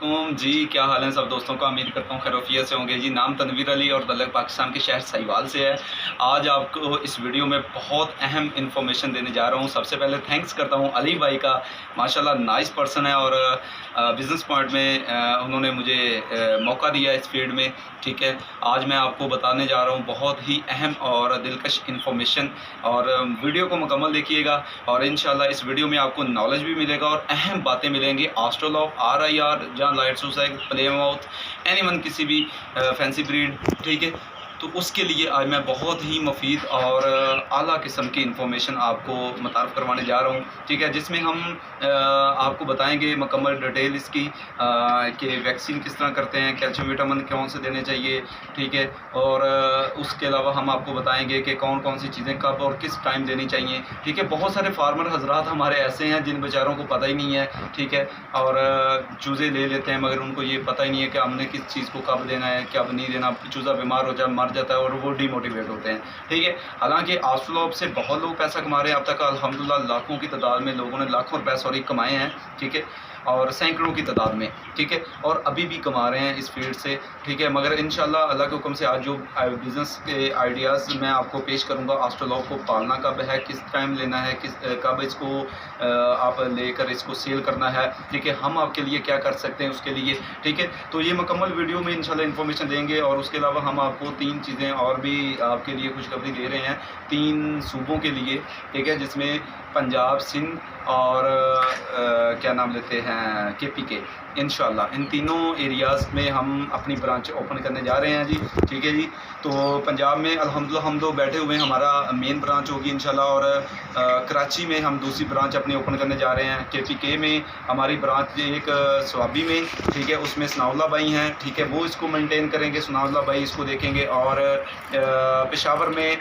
वालेकुम जी, क्या हाल है सब दोस्तों का। उम्मीद करता हूँ खैरियत से होंगे जी। नाम तनवीर अली और तल्लक पाकिस्तान के शहर साहिवाल से है। आज आपको इस वीडियो में बहुत अहम इन्फॉर्मेशन देने जा रहा हूँ। सबसे पहले थैंक्स करता हूँ अली भाई का, माशाल्लाह नाइस पर्सन है और बिज़नेस पॉइंट में उन्होंने मुझे मौका दिया इस फील्ड में। ठीक है, आज मैं आपको बताने जा रहा हूँ बहुत ही अहम और दिलकश इन्फॉर्मेशन, और वीडियो को मुकम्मल देखिएगा और इंशाल्लाह इस वीडियो में आपको नॉलेज भी मिलेगा और अहम बातें मिलेंगी। एस्ट्रोलॉग, RIR, जहाँ लाइट सुसाइड, प्लेमाउथ, एनीवन, किसी भी फैंसी ब्रीड, ठीक है। तो उसके लिए आज मैं बहुत ही मुफीद और आला किस्म की इन्फॉर्मेशन आपको मुतारफ़ करवाने जा रहा हूँ, ठीक है, जिसमें हम आपको बताएंगे मुकम्मल डिटेल इसकी कि वैक्सीन किस तरह करते हैं, कैल्शियम विटामिन कौन से देने चाहिए, ठीक है, और उसके अलावा हम आपको बताएंगे कि कौन कौन सी चीज़ें कब और किस टाइम देनी चाहिए, ठीक है। बहुत सारे फार्मर हजरात हमारे ऐसे हैं जिन बेचारों को पता ही नहीं है, ठीक है, और चूज़े ले लेते हैं मगर उनको ये पता ही नहीं है कि हमने किस चीज़ को कब देना है, कब नहीं देना। चूज़ा बीमार हो जाए, मर जाता है और वो डीमोटिवेट होते हैं, ठीक है। हालांकि एस्ट्रोलॉग से बहुत लोग पैसा कमा रहे हैं अब तक, अल्हम्दुलिल्लाह लाखों की तादाद में लोगों ने लाखों रुपए सॉरी कमाए हैं, ठीक है, और सैकड़ों की तादाद में, ठीक है, और अभी भी कमा रहे हैं इस फील्ड से, ठीक है। मगर इंशाल्लाह अल्लाह के हुक्म से आज जो बिज़नेस के आइडियाज़ मैं आपको पेश करूंगा, एस्ट्रोलॉग को पालना कब है, किस टाइम लेना है, किस कब इसको आप लेकर इसको सेल करना है, ठीक है, हम आपके लिए क्या कर सकते हैं उसके लिए, ठीक है। तो ये मुकम्मल वीडियो में इंशाल्लाह इन्फॉर्मेशन देंगे और उसके अलावा हम आपको 3 चीज़ें और भी आपके लिए खुशखबरी दे रहे हैं 3 सूबों के लिए, ठीक है, जिसमें पंजाब, सिंध और क्या नाम लेते हैं KPK। इंशाल्लाह इन तीनों एरियाज़ में हम अपनी ब्रांच ओपन करने जा रहे हैं जी, ठीक है जी। तो पंजाब में अल्हम्दुलिल्लाह हम लोग बैठे हुए हैं, हमारा मेन ब्रांच होगी इंशाल्लाह, और कराची में हम दूसरी ब्रांच अपनी ओपन करने जा रहे हैं। KPK में हमारी ब्रांच एक स्वाबी में, ठीक है, उसमें सनाउल्लाह भाई हैं, ठीक है, वो इसको मेंटेन करेंगे, सनाउल्लाह भाई इसको देखेंगे, और पेशावर में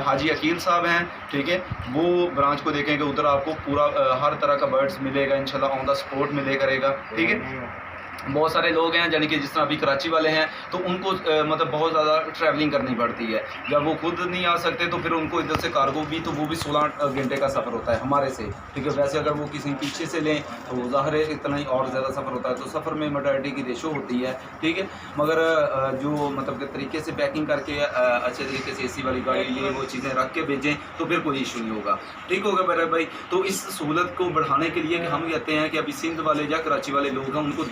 हाजी अकील साहब हैं, ठीक है, वो ब्रांच को देखेंगे। उधर आपको पूरा हर तरह का बर्ड्स मिलेगा इंशाल्लाह, ऑन द स्पॉट मिले करेगा, ठीक है। बहुत सारे लोग हैं यानी कि जिस तरह अभी कराची वाले हैं तो उनको मतलब बहुत ज़्यादा ट्रैवलिंग करनी पड़ती है, जब वो खुद नहीं आ सकते तो फिर उनको इधर से कार्गो भी, तो वो भी 16 घंटे का सफ़र होता है हमारे से, ठीक है। वैसे अगर वो किसी पीछे से लें तो ज़ाहिर है इतना ही और ज़्यादा सफ़र होता है, तो सफ़र में मोर्टेलिटी की रेशो होती है, ठीक है। मगर जो मतलब के तरीके से पैकिंग करके अच्छे तरीके से AC वाली गाड़ी लिए वो चीज़ें रख के भेजें तो फिर कोई इशू नहीं होगा, ठीक होगा मेरे भाई। तो इस सहूलत को बढ़ाने के लिए कि हम कहते हैं कि अभी सिंध वाले या कराची वाले लोग हैं, उनको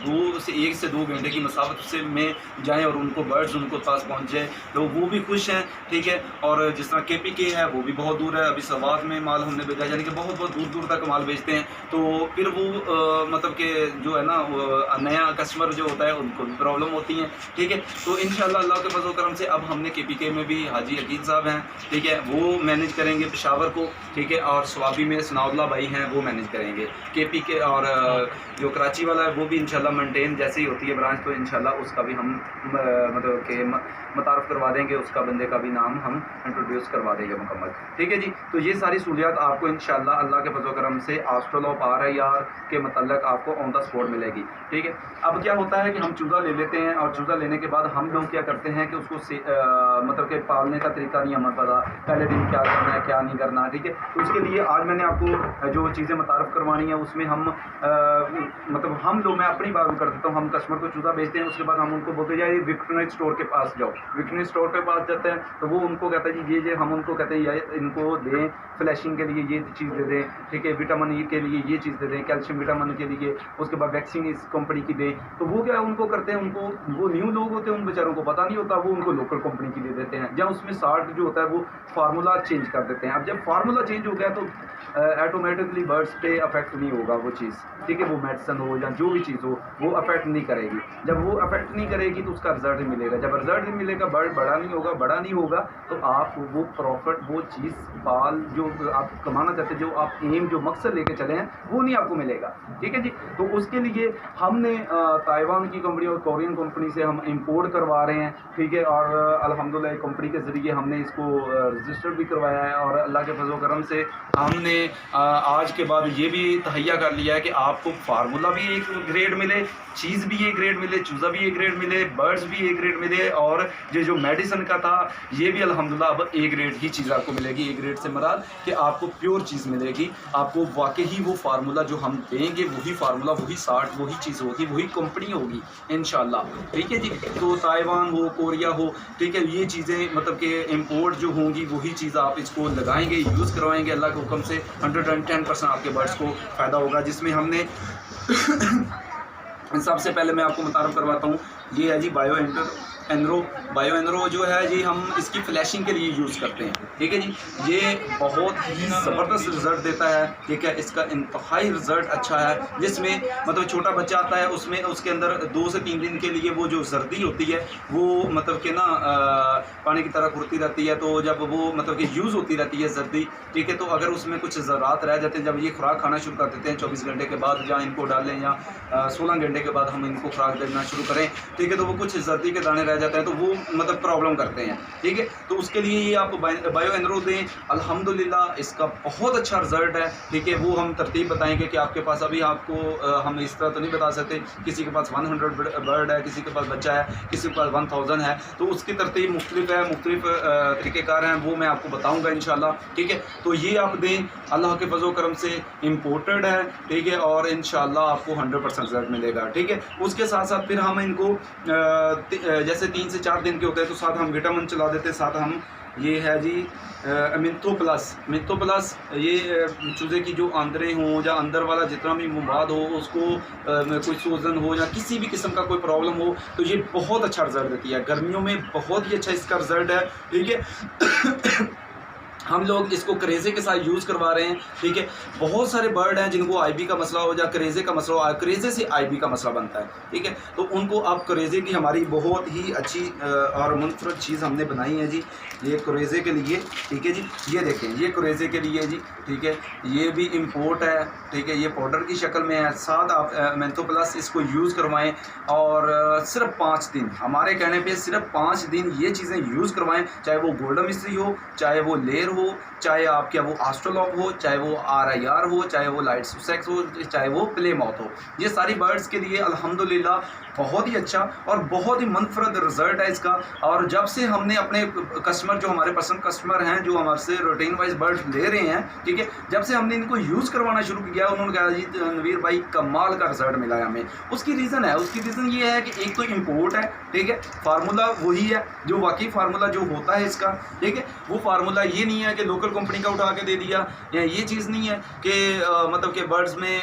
1 से 2 घंटे की मसाफत से में जाएं और उनको बर्ड्स उनको पास पहुंच जाए, तो वो भी खुश हैं, ठीक है। और जिस तरह KPK है वो भी बहुत दूर है, अभी सवात में माल हमने भेजा, यानी कि बहुत बहुत दूर दूर तक माल भेजते हैं, तो फिर वो मतलब कि जो है ना नया कस्टमर जो होता है उनको भी प्रॉब्लम होती है, ठीक है। तो इंशाल्लाह अल्लाह के फज़ल करम से अब हमने KPK में भी हाजी अकील साहब हैं, ठीक है, वो मैनेज करेंगे पेशावर को, ठीक है, और स्वाबी में सनाउल्लाह भाई हैं वो मैनेज करेंगे KPK, और जो कराची वाला है वो भी इंशाल्लाह मेंटेन जैसे ही होती है ब्रांच तो इंशाल्लाह उसका भी हम मतलब कि मुतारफ़ करवा देंगे, उसका बंदे का भी नाम हम इंट्रोड्यूस करवा देंगे मुकम्मल, ठीक है जी। तो ये सारी सहूलियात आपको इंशाल्लाह अल्लाह के फज़ल करम से एस्ट्रोलॉग RIR के मतलब आपको ऑन द स्पॉट मिलेगी, ठीक है। अब क्या होता है कि हम चूज़ा ले लेते हैं और चूज़ा लेने के बाद हम लोग क्या करते हैं कि उसको मतलब कि पालने का तरीका नहीं हमें पता, पहले दिन क्या करना है क्या नहीं करना, ठीक है। तो उसके लिए आज मैंने आपको जो चीज़ें मुतारफ़ करवानी है उसमें हम मतलब हम लोग, मैं अपनी बात कर देता हूँ, हम कस्टमर को चूज़ा बेचते हैं, उसके बाद हम उनको बोलते हैं वेटरनरी स्टोर के पास जाओ, वेटरनरी स्टोर के पास जाते हैं तो वो उनको कहता है जी ये हम उनको कहते हैं इनको दें फ्लैशिंग के लिए ये चीज़ दे दें, ठीक है, विटामिन E के लिए ये चीज़ दे दें, कैल्शियम विटामिन के लिए, उसके बाद वैक्सीन इस कंपनी की दें। तो वो क्या उनको करते हैं, उनको वो न्यू लोग होते हैं, उन बेचारों को पता नहीं होता, वो उनको लोकल कंपनी की दे देते हैं, या उसमें साल्ट जो होता है वो फार्मूला चेंज कर देते हैं। अब जब फार्मूला चेंज हो गया तो ऑटोमेटिकली बर्ड्स पे अफेक्ट नहीं होगा वो चीज़, ठीक है, वो मेडिसिन हो या जो भी चीज़ हो वो अफेक्ट नहीं करेगी। जब वो अफेक्ट नहीं करेगी तो उसका रिजल्ट नहीं मिलेगा, जब रिजल्ट नहीं मिलेगा बर्ड बड़ा नहीं होगा तो आप वो प्रॉफिट, वो चीज़ बाल जो आप कमाना चाहते हैं, जो आप एम जो मकसद लेके चले हैं वो नहीं आपको मिलेगा, ठीक है जी। तो उसके लिए हमने ताइवान की कंपनी और कोरियन कंपनी से हम इंपोर्ट करवा रहे हैं, ठीक है, और अल्हम्दुलिल्लाह कंपनी के ज़रिए हमने इसको रजिस्टर भी करवाया है, और अल्लाह के फज़ल करम से हमने आज के बाद ये भी तहैया कर लिया है कि आपको फार्मूला भी एक ग्रेड मिले, चीज़ भी ए ग्रेड मिले, चूज़ा भी ए ग्रेड मिले, बर्ड्स भी ए ग्रेड मिले, और ये जो मेडिसिन का था ये भी अल्हम्दुलिल्लाह अब ए ग्रेड ही चीज़ आपको मिलेगी। ए ग्रेड से मराद कि आपको प्योर चीज़ मिलेगी, आपको वाकई वो फार्मूला जो हम देंगे वही फार्मूला, वही साल्ट, वही चीज़ होगी, वही कंपनी होगी इंशाल्लाह। ठीक है जी। तो ताइवान हो, कोरिया हो, ठीक है, ये चीज़ें मतलब कि इम्पोर्ट जो होंगी वही चीज़ आप इसको लगाएंगे, यूज़ करवाएंगे, अल्लाह के हुक्म से 110% आपके बर्ड्स को फ़ायदा होगा। जिसमें हमने सबसे पहले मैं आपको मुतारफ़ करवाता हूँ, ये है जी बायो एनरो जो है जी, हम इसकी फ्लैशिंग के लिए यूज़ करते हैं। ठीक है जी। ये बहुत ही ज़बरदस्त रिज़ल्ट देता है। ठीक है, इसका इंतहाई रिज़ल्ट अच्छा है। जिसमें मतलब छोटा बच्चा आता है, उसमें उसके अंदर 2 से 3 दिन के लिए वो जो सर्दी होती है वो मतलब कि ना पानी की तरह घुरती रहती है, तो जब वो मतलब कि यूज़ होती रहती है सर्दी, ठीक है, तो अगर उसमें कुछ ज़रात रह जाते हैं, जब ये खुराक खाना शुरू कर देते हैं 24 घंटे के बाद, या इनको डालें या 16 घंटे के बाद हम इनको खुराक देना शुरू करें, ठीक है, तो वो कुछ सर्दी के दाने रह जाते हैं, तो वो मतलब प्रॉब्लम करते हैं। ठीक है, तो उसके लिए ये आप बायो एनरो दें, अल्हम्दुलिल्लाह इसका बहुत अच्छा रिजल्ट है। ठीक है, वो हम तरतीब बताएंगे कि आपके पास अभी आपको हम इस तरह तो नहीं बता सकते, किसी के पास 100 बर्ड है, किसी के पास बच्चा है, किसी के पास 1000 है, तो उसकी तरतीब मुख्तलिफ है, मुख्तलिफ तरीक़ेकार हैं, वो मैं आपको बताऊँगा इंशाल्लाह। ठीक है, तो ये आप दें, अल्लाह के फज़ल करम से इम्पोर्टेड है। ठीक है, और इंशाल्लाह आपको 100% रिजल्ट मिलेगा। ठीक है, उसके साथ साथ फिर हम इनको जैसे 3 से 4 दिन के होते हैं तो साथ हम विटामिन चला देते हैं, साथ हम ये है जी मिंथो प्लस ये चूज़े की जो आंदरें हों या अंदर वाला जितना भी मवाद हो, उसको कोई सूजन हो या किसी भी किस्म का कोई प्रॉब्लम हो, तो ये बहुत अच्छा रिजल्ट देती है। गर्मियों में बहुत ही अच्छा इसका रिजल्ट है। ठीक है हम लोग इसको करेजे के साथ यूज़ करवा रहे हैं। ठीक है, बहुत सारे बर्ड हैं जिनको आईबी का मसला हो या करेजे का मसला हो, करेजे से आईबी का मसला बनता है। ठीक है, तो उनको आप करेजे की हमारी बहुत ही अच्छी और मुनफरद चीज़ हमने बनाई है जी, ये करेजे के लिए। ठीक है जी, ये देखें, ये करेजे के लिए जी। ठीक है, ये भी इम्पोर्ट है। ठीक है, ये पाउडर की शक्ल में है। साथ आप मेंथो प्लस इसको यूज़ करवाएं और सिर्फ 5 दिन, हमारे कहने पे सिर्फ 5 दिन ये चीज़ें यूज़ करवाएं, चाहे वो गोल्डन मिस्ट्री हो, चाहे वो लेयर हो, चाहे आपके वो आस्ट्रोलॉप हो, चाहे वो RIR हो, चाहे वो लाइट सुसेक्स हो, चाहे वो प्ले माउथ हो। ये सारी बर्ड्स के लिए अल्हम्दुलिल्लाह बहुत ही अच्छा और बहुत ही मुनफरद रिजल्ट है इसका। और जब से हमने अपने कस्टमर जो हमारे पसंद कस्टमर हैं, जो हमारे से रूटीन वाइज बर्ड्स ले रहे हैं, ठीक है, जब से हमने इनको यूज़ करवाना शुरू किया, उन्होंने कहा जी नवीर भाई कमाल का रिजल्ट मिला है हमें। उसकी रीज़न है, उसकी रीज़न ये है कि एक तो इम्पोर्ट है। ठीक है, फार्मूला वही है जो वाकई फार्मूला जो होता है इसका। ठीक है, वो फार्मूला ये नहीं है कि लोकल कंपनी का उठा के दे दिया, या ये चीज़ नहीं है कि मतलब कि बर्ड्स में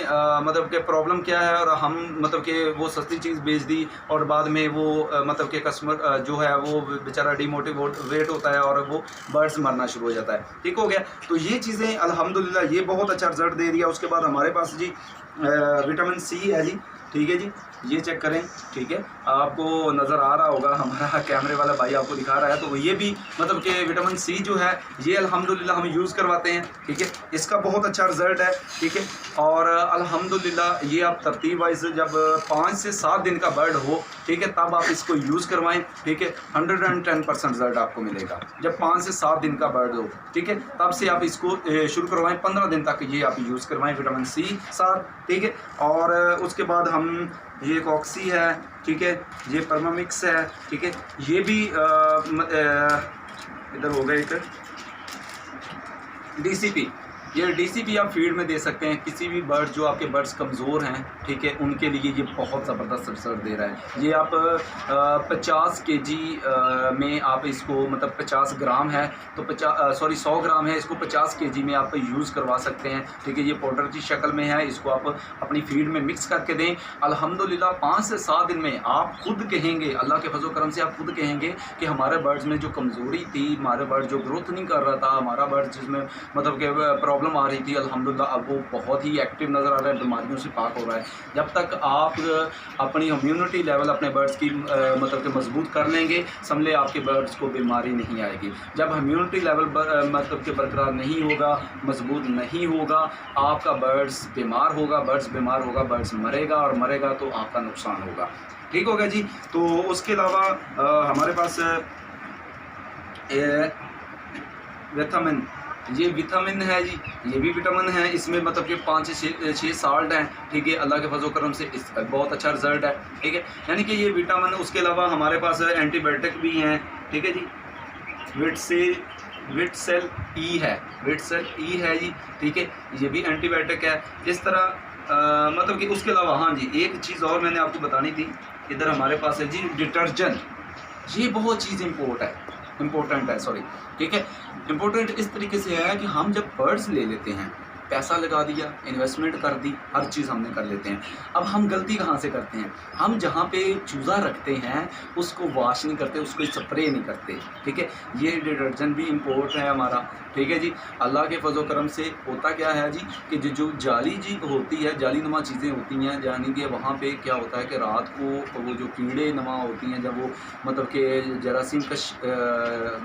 मतलब कि प्रॉब्लम क्या है और हम मतलब कि वो सस्ती चीज़ बेच दी और बाद में वो मतलब कि कस्टमर जो है वो बेचारा डिमोटिवेट होता है और वो बर्ड्स मरना शुरू हो जाता है। ठीक हो गया, तो ये चीज़ें अल्हम्दुलिल्लाह ये बहुत अच्छा रिजल्ट दे दिया। उसके बाद हमारे पास जी विटामिन C है जी। ठीक है जी, ये चेक करें। ठीक है, आपको नज़र आ रहा होगा, हमारा कैमरे वाला भाई आपको दिखा रहा है, तो ये भी मतलब कि विटामिन C जो है ये अल्हम्दुलिल्लाह हम यूज़ करवाते हैं। ठीक है, इसका बहुत अच्छा रिजल्ट है। ठीक है, और अल्हम्दुलिल्लाह ये आप तरतीब वाइज जब 5 से 7 दिन का बर्ड हो, ठीक है, तब आप इसको यूज़ करवाएं। ठीक है, 110% रिजल्ट आपको मिलेगा जब 5 से 7 दिन का बर्ड हो। ठीक है, तब से आप इसको शुरू करवाएं, 15 दिन तक ये आप यूज़ करवाएं विटामिन C साथ। ठीक है, और उसके बाद हम ये एक ऑक्सी है। ठीक है, ये परमामिक्स है। ठीक है, ये भी इधर हो गया एक DCP। ये DCP आप फीड में दे सकते हैं किसी भी बर्ड जो आपके बर्ड्स कमज़ोर हैं। ठीक है, उनके लिए ये बहुत ज़बरदस्त रिजल्ट दे रहा है। ये आप 50 kg में आप इसको मतलब 50 ग्राम है तो 100 ग्राम है, इसको 50 kg में आप यूज़ करवा सकते हैं। ठीक है, ये पाउडर की शक्ल में है, इसको आप अपनी फीड में मिक्स करके दें। अल्हम्दुलिल्लाह 5 से 7 दिन में आप खुद कहेंगे, अल्लाह के फज़ल करम से आप खुद कहेंगे कि हमारे बर्ड्स में जो कमज़ोरी थी, हमारे बर्ड जो ग्रोथ नहीं कर रहा था, हमारा बर्ड जिसमें मतलब कि प्रॉब्लम आ रही थी, अल्हम्दुलिल्लाह अब वो बहुत ही एक्टिव नज़र आ रहा है, बीमारियों से पाक हो रहा है। जब तक आप अपनी इम्यूनिटी लेवल अपने बर्ड्स की मतलब कि मजबूत कर लेंगे, समझे आपके बर्ड्स को बीमारी नहीं आएगी। जब इम्यूनिटी लेवल मतलब कि बरकरार नहीं होगा, मजबूत नहीं होगा, आपका बर्ड्स बीमार होगा, बर्ड्स मरेगा और मरेगा तो आपका नुकसान होगा। ठीक हो गया जी। तो उसके अलावा हमारे पास वेथामिन ये विटामिन है जी, ये भी विटामिन है, इसमें मतलब कि 5 से 6 साल्ट हैं, ठीक है। अल्लाह के फजल करम से इसका बहुत अच्छा रिजल्ट है, ठीक है। यानी कि ये विटामिन, उसके अलावा हमारे पास एंटीबायोटिक भी हैं, ठीक है जी। विटसेल ई है, विटसेल ई है जी, ठीक है। ये भी एंटीबायोटिक है। इस तरह मतलब कि उसके अलावा हाँ जी, एक चीज़ और मैंने आपको बतानी थी। इधर हमारे पास है जी डिटर्जेंट। ये बहुत चीज़ इम्पोर्टेंट है, सॉरी, ठीक है। इम्पोर्टेंट इस तरीके से है कि हम जब बर्ड्स ले लेते हैं, पैसा लगा दिया, इन्वेस्टमेंट कर दी, हर चीज़ हमने कर लेते हैं। अब हम गलती कहाँ से करते हैं? हम जहाँ पे चूज़ा रखते हैं उसको वॉश नहीं करते, उसको स्प्रे नहीं करते, ठीक है। ये डिटर्जेंट भी इम्पोर्ट है हमारा, ठीक है जी। अल्लाह के फजल करम से होता क्या है जी कि जो जाली जी होती है, जाली नुमा चीज़ें होती हैं, यानी कि वहाँ पे क्या होता है कि रात को वो जो कीड़े नुमा होती हैं, जब वो मतलब कि जरासीम का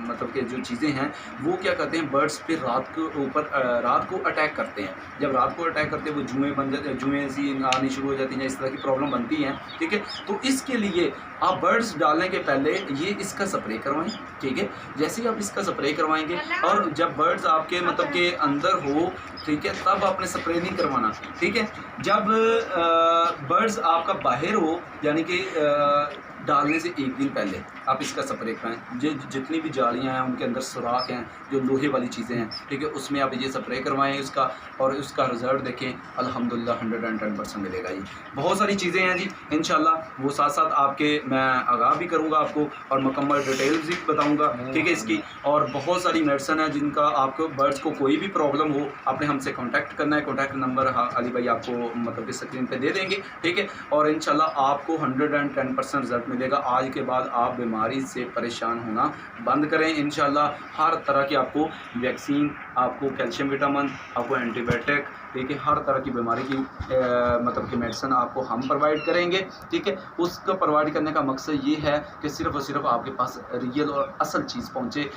मतलब कि जो चीज़ें हैं वो क्या करते हैं, बर्ड्स पे रात को अटैक करते हैं। जब रात को अटैक करते हैं वो जुएँ बन जाते हैं, जुएँ सी आनी शुरू हो जाती हैं, इस तरह की प्रॉब्लम बनती हैं, ठीक है। तो इसके लिए आप बर्ड्स डालने के पहले ये इसका स्प्रे करवाएं, ठीक है। जैसे ही आप इसका स्प्रे करवाएंगे और जब बर्ड्स आपके मतलब के अंदर हो, ठीक है, तब आपने स्प्रे नहीं करवाना, ठीक है। जब बर्ड्स आपका बाहर हो, यानी कि डालने से एक दिन पहले आप इसका स्प्रे कराएं। जितनी भी जालियाँ हैं उनके अंदर सुराख हैं, जो लोहे वाली चीज़ें हैं, ठीक है, उसमें आप ये स्प्रे करवाएं इसका, और उसका रिज़ल्ट देखें, अल्हम्दुलिल्लाह 110% मिलेगा जी। बहुत सारी चीज़ें हैं जी, इंशाल्लाह वो साथ साथ आपके मैं आगाह भी करूँगा आपको, और मुकम्मल डिटेल्स भी बताऊँगा, ठीक है, इसकी। और बहुत सारी मेडिसिन है जिनका आपको बर्ड्स को कोई भी प्रॉब्लम हो, आपने हमसे कॉन्टैक्ट करना है। कॉन्टैक्ट नंबर अली भाई आपको मतलब कि स्क्रीन पर दे देंगे, ठीक है। और इंशाल्लाह आपको 110% रिजल्ट मिलेगा। आज के बाद आप बीमारी से परेशान होना बंद करें। इंशाल्लाह हर तरह की आपको वैक्सीन, आपको कैल्शियम विटामिन, आपको एंटीबायोटिक, ठीक है, हर तरह की बीमारी की मतलब कि मेडिसिन आपको हम प्रोवाइड करेंगे, ठीक है। उसको प्रोवाइड करने का मकसद ये है कि सिर्फ़ और सिर्फ आपके पास रियल और असल चीज़ पहुँचे।